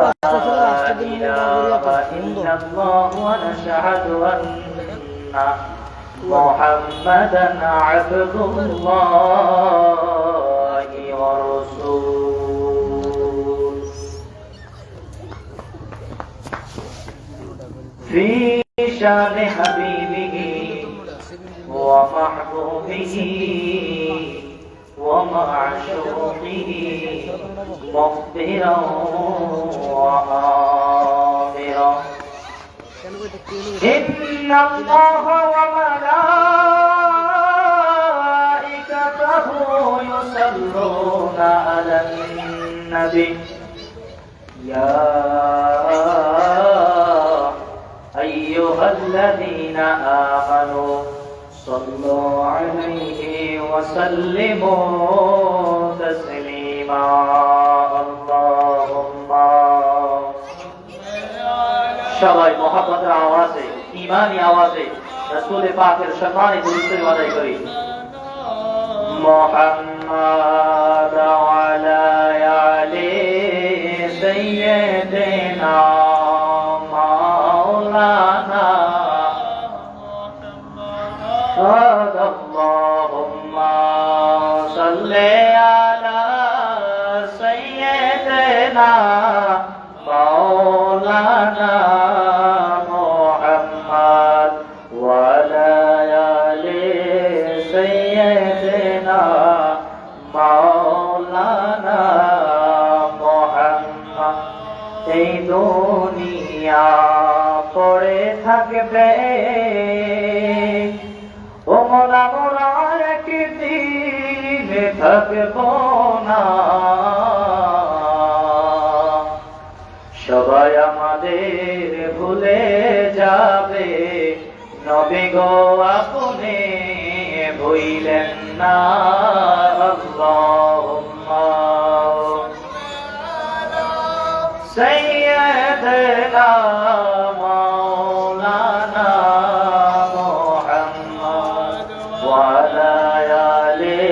إله إلا الله ونشهد أن محمدا عبد الله ورسوله في شان حبيبه ومحبوبه ومعشوقه مخبرا وآمرا إن الله وملائكته يصلون على النبي يا أيها الذين آمنوا صلوا عليه وسلموا تسليما اللهم সবাই মহব্বতের আওয়াজে ঈমানি আওয়াজে রাসূল পাকের সম্মানে দুরূদ শরীফ আদায় করি মুহাম্মাদ ওয়ালা আলি সাইয়্যিদিনা মাওলানা اللهم صل على سيدنا مولانا محمد وعلى آل سيدنا مولانا محمد এই দুনিয়া পড়ে থাকবে ওমরা মোরা একদিন থাকবো না সবাই আমাদের ভুলে যাবে নবী গো আপনি ভুলেন না আল্লাহুম্মা সাইয়্যিদনা মাওলানা মুহাম্মদ ওয়ালা আলি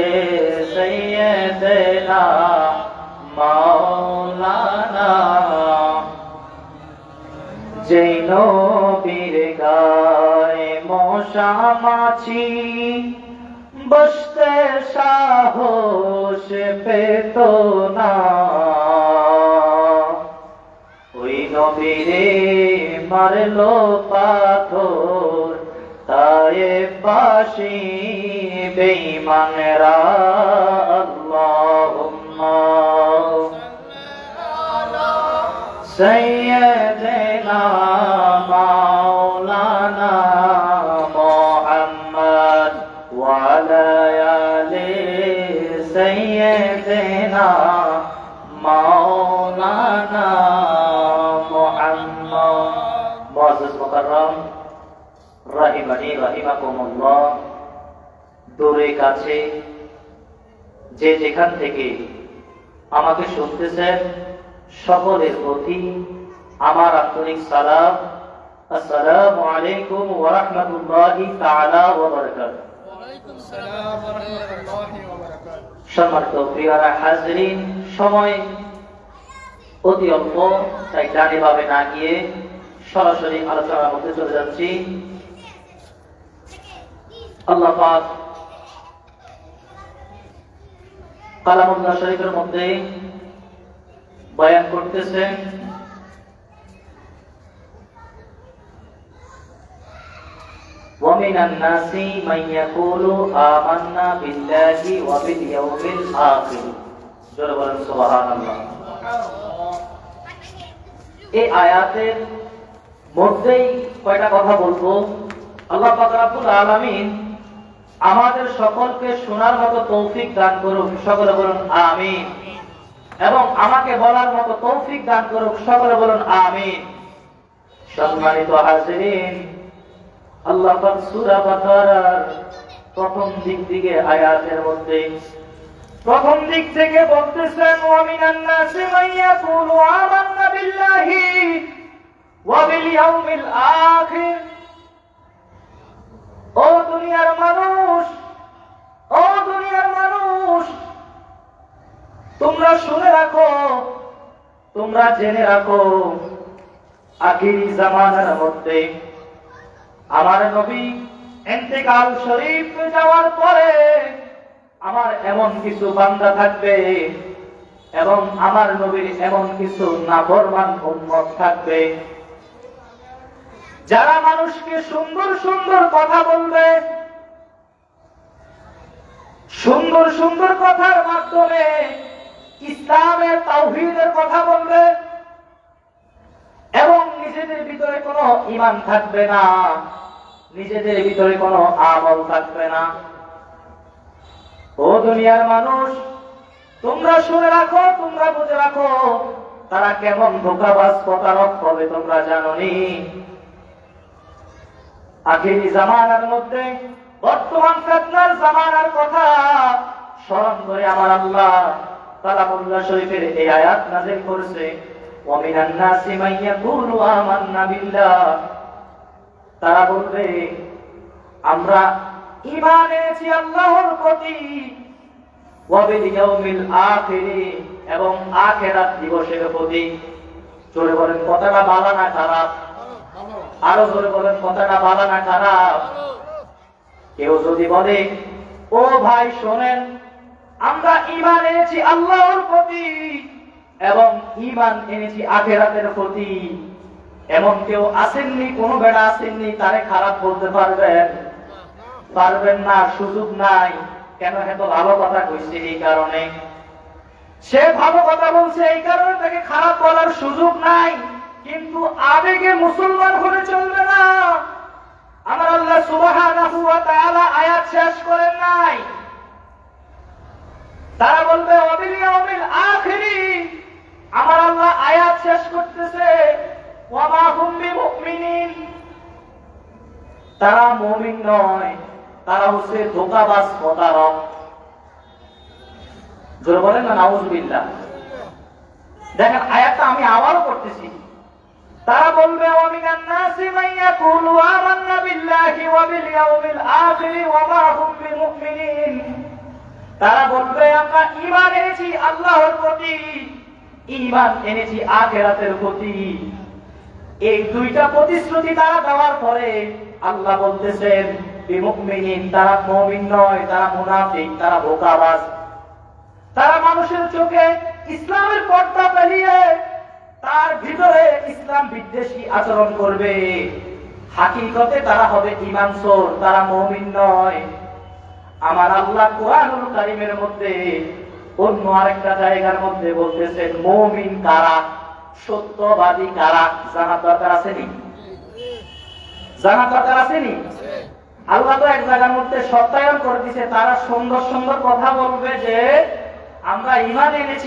সাইয়্যিদনা মাওলানা যেই নবীর গায়ে মশা মাছি বসতে সাহস পেত না ওই নবীরে মারলো পাথর তায়েফবাসী বেঈমানরা আল্লাহুম্মা সাইয়্যিদিনা মাওলানা মুহাম্মদ ওয়া আলা আলি সাইয়্যিদিনা মাওলানা মুহাম্মদ মুআজ্জাজ মুকাররম রাহিমানি রাহিমাকুমুল্লাহ দূরে কাছে যে যেখান থেকে আমাকে শুনতেছেন সকলের প্রতি আমার আন্তরিক সালাম আসসালামু আলাইকুম ওয়া রাহমাতুল্লাহি তাআলা ওয়া বারাকাতুহু ওয়া আলাইকুম আসসালাম ওয়া রাহমাতুল্লাহি ওয়া বারাকাতুহু সম্মানিত প্রিয়রা হাজরিন সময় অতি অল্প তাই ডানে বামে না গিয়ে সরাসরি আলোচনার মধ্যে চলে যাচ্ছি আল্লাহ পাক কালামুল্লাহ শরীফের মধ্যে বয়ান করতেছেন وَمِنَ النَّاسِ مَن يَقُولُ آمَنَّا بِاللَّهِ وَبِالْيَوْمِ الْآخِرِ জোরে বলেন সুবহানাল্লাহ। এই আয়াতের মধ্যেই কয়টা কথা বলবো। আল্লাহ পাক রব্বুল আলামিন আমাদের সকলকে শোনার মতো তৌফিক দান করুন, সকলে বলুন আমিন। এবং আমাকে বলার মতো তৌফিক দান করুক, সকলে বলুন আমিন। সম্মানিত হাজিরিন, আল্লাহ পাক সূরা বাকারার প্রথম দিক থেকে আয়াতের মধ্যে প্রথম দিক থেকে বলতেছেন ওয়া মিনান নাসি মান ইয়াকুলু আমান্না বিল্লাহি ওয়া বিল ইয়াউমিল আখির। ও দুনিয়ার মানুষ, ও দুনিয়ার মানুষ, তোমরা শুনে রাখো, তোমরা তোমরা জেনে রাখো আখিরি জামানার মধ্যে আমার নবী ইন্তেকাল শরীফ যাওয়ার পরে আমার এমন কিছু বান্দা থাকবে এবং আমার নবীর এমন কিছু নাফরমান উম্মত থাকবে যারা মানুষকে সুন্দর সুন্দর কথা বলবে, সুন্দর সুন্দর কথার মাধ্যমে ইসলামের তাওহীদের কথা বলবে এবং নিজেদের ভিতরে কোনো ঈমান থাকবে না, নিজেদের ভিতরে কোনো আমল থাকবে না। ও দুনিয়ার মানুষ, তোমরা শুনে রাখো, তোমরা বুঝে রাখো তারা কেমন ধোঁকাবাজ প্রতারক হবে তোমরা জানোনি। আখিরি জামানার মধ্যে বর্তমান ফিতনার জামানার কথা স্মরণ করে আমার আল্লাহ কালামুল্লাহ শরীফের এই আয়াত নাযিল করেছে, ওয়া মিনান নাসি মান ইয়াকুলু আমান্না বিল্লাহ। তারা বলবে আমরা ঈমান এনেছি আল্লাহর প্রতি, ওয়া বিল ইয়াউমিল আখির, এবং আখিরাত দিবসের প্রতি। জোরে বলেন কথাটা ভালো না খারাপ? আরো জোরে বলেন কথাটা ভালো না খারাপ? কেউ যদি বলে ও ভাই শোনেন, আমরা ঈমান এনেছি আল্লাহর প্রতি এবং ঈমান এনেছি আখিরাতের প্রতি, এমন কেউ আসেননি, কোন বেড়া আসেননি তারে খারাপ বলতে পারবেন? পারবেন না, সুযোগ নাই। কেন? এত ভালো কথা কইছে এই কারণে, সে ভালো কথা বলছে এই কারণে তাকে খারাপ বলার সুযোগ নাই। কিন্তু আবেগে মুসলমান হলে চলবে না। আমার আল্লাহ সুবহানাহু ওয়া তাআলা আয়াত শেষ করেন নাই, তারা বলবে ওয়া বিল ইয়াউমিল আখির। আমার আল্লাহ আয়াত শেষ করতেছে ওয়া মা হুম বিমুমিনিন, তারা মুমিন নয়, তারা হচ্ছে ধোঁকাবাজ প্রতারক। জোরে বলেন না নাউযুবিল্লাহ। দেখেন আয়াতটা আমি আবারও পড়তেছি, তারা বলবে ওয়া মিনান নাসি মান ইয়াকুলু আমান্না বিল্লাহি ওয়া বিল ইয়াউমিল আখির ওয়া মা হুম বিমুমিনিন। তারা বলবে আমরা ঈমান এনেছি আল্লাহর প্রতি, ঈমান এনেছি আখিরাতের প্রতি। এই দুইটা প্রতিশ্রুতি তারা দেওয়ার পরে আল্লাহ বলতেছেন বিমুমিনিন, তারা মুমিন নয়, তারা মুনাফিক, তারা ধোঁকাবাজ। তারা মানুষের চোখে ইসলামের পর্দা ফেলিয়ে তার ভিতরে ইসলাম বিদ্বেষী আচরণ করবে। হাকিকতে তারা হবে ঈমানচোর, তারা মুমিন নয়। আমার আল্লাহ কোরআনুল কারীমের মধ্যে অন্য আরেকটা জায়গার মধ্যে বলতেছেন মুমিন কারা, সত্যবাদী কারা, জানার দরকার আসেনি? জানার দরকার আসেনি? আল্লাহ তো এক জায়গার মধ্যে সত্যায়ন করে দিয়েছে, তারা সুন্দর সুন্দর কথা বলবে যে আমরা ঈমান এনেছি